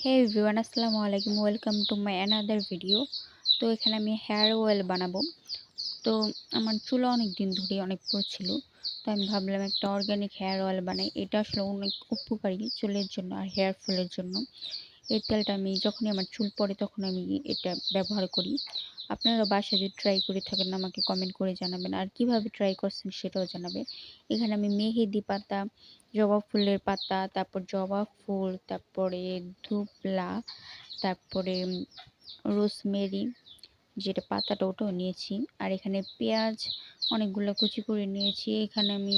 হে everyone, আসসালামু আলাইকুম। Welcome to my another video. তো এখানে আমি হেয়ার অয়েল বানাবো। তো আমার চুল অনেক দিন ধরে অনেক পড়ছিল, তো আমি ভাবলাম একটা অর্গানিক হেয়ার অয়েল বানাই। এটা আসলে অনেক উপকারী চুলের জন্য আর হেয়ার ফলের জন্য। এই তেলটা আমি যখনই আমার চুল পড়ে তখন আমি এটা ব্যবহার করি। আপনারা বাসায় যদি ট্রাই করে থাকেন আমাকে কমেন্ট করে জানাবেন, আর কিভাবে ট্রাই করছেন সেটাও জানাবেন। এখানে আমি মেহেদি পাতা, জবা ফুলের পাতা, তারপর জবা ফুল, তারপরে ধুপলা, তারপরে রোজমেরি যেটা পাতাটা ওটাও নিয়েছি। আর এখানে পেঁয়াজ অনেকগুলো কুচি করে নিয়েছি। এখানে আমি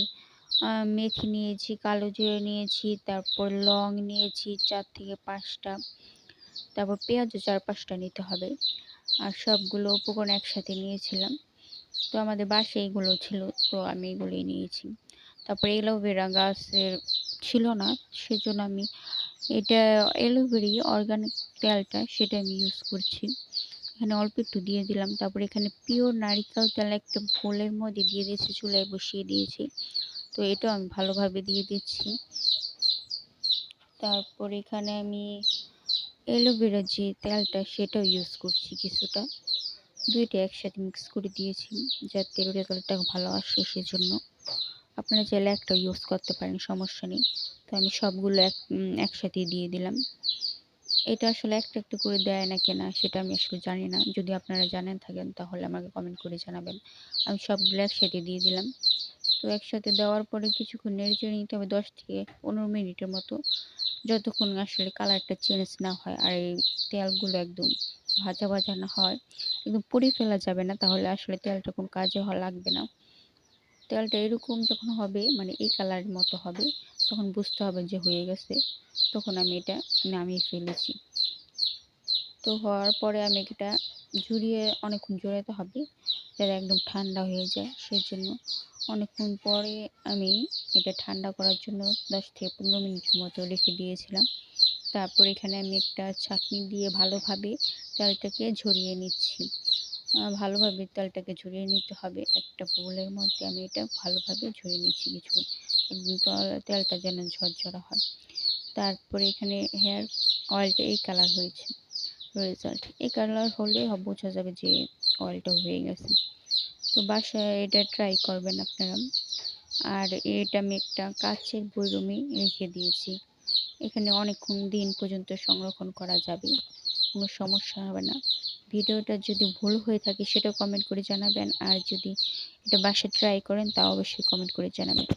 মেথি নিয়েছি, কালো জিরে নিয়েছি, তারপর লং নিয়েছি 4 থেকে 5টা, তারপর পেঁয়াজও 4-5টা নিতে হবে। আর সবগুলো উপকরণ একসাথে নিয়েছিলাম। তো আমাদের বাসায় এগুলো ছিল, তো আমি এগুলোই নিয়েছি। তারপরে অ্যালোভেরা গাছের ছিল না, সেজন্য আমি এটা অ্যালোভেরি অর্গানিক তেলটা সেটা আমি ইউজ করছি। এখানে অল্প একটু দিয়ে দিলাম। তারপরে এখানে পিওর নারিকেল তেল একটা বোলের মধ্যে দিয়ে দিয়েছি, চুলায় বসিয়ে দিয়েছি। তো এটাও আমি ভালোভাবে দিয়ে দিচ্ছি। তারপর এখানে আমি অ্যালোভেরা যে তেলটা সেটাও ইউজ করছি কিছুটা, দুইটা একসাথে মিক্স করে দিয়েছি যাতে রেজাল্টটা ভালো আসে সেজন্য। আপনারা চাইলে একটা ইউজ করতে পারেন, সমস্যা নেই। তো আমি সবগুলো একসাথে দিয়ে দিলাম। এটা আসলে একটা একটা করে দেয় না কেনা সেটা আমি আসলে জানি না। যদি আপনারা জানেন থাকেন তাহলে আমাকে কমেন্ট করে জানাবেন। আমি সবগুলো একসাথে দিয়ে দিলাম। তো একসাথে দেওয়ার পরে কিছুক্ষণ নেড়েচেড়ে নিতে হবে, 10 থেকে 15 মিনিটের মতো, যতক্ষণ আসলে কালারটা চেঞ্জ না হয় আর এই তেলগুলো একদম ভাজা ভাজা না হয়। একদম পুড়িয়ে ফেলা যাবে না, তাহলে আসলে তেলটা কোনো কাজে লাগবে না। তেলটা এরকম যখন হবে, মানে এই কালারের মতো হবে, তখন বুঝতে হবে যে হয়ে গেছে। তখন আমি এটা নামিয়ে ফেলেছি। তো হওয়ার পরে আমি এটা ঝুরিয়ে অনেকক্ষণ ঝরাতে হবে যাতে একদম ঠান্ডা হয়ে যায়। সেজন্য অনেকক্ষণ পরে আমি এটা ঠান্ডা করার জন্য 10 থেকে 15 মিনিটের মতো রেখে দিয়েছিলাম। তারপর এখানে আমি একটা ছাঁকনি দিয়ে ভালোভাবে তেলটাকে ঝরিয়ে নিচ্ছি। ভালোভাবে তেলটাকে ঝরিয়ে নিতে হবে। একটা বোলের মধ্যে আমি এটা ভালোভাবে ঝরিয়ে নিচ্ছি কিছুক্ষণ, একদম তেলটা যেন ঝরঝরা হয়। তারপরে এখানে হেয়ার অয়েলটা এই কালার হয়েছে, রেজাল্ট এই কালার হলে বোঝা যাবে যে অয়েলটা হয়ে গেছে। তো বাসায় এটা ট্রাই করবেন আপনারা। আর এটা আমি একটা কাচের বয়মে রেখে দিয়েছি। এখানে অনেকক্ষণ দিন পর্যন্ত সংরক্ষণ করা যাবে, কোনো সমস্যা হবে না। ভিডিওটা যদি ভুল হয়ে থাকে সেটা কমেন্ট করে জানাবেন, আর যদি এটা বাসায় ট্রাই করেন তা অবশ্যই কমেন্ট করে জানাবেন।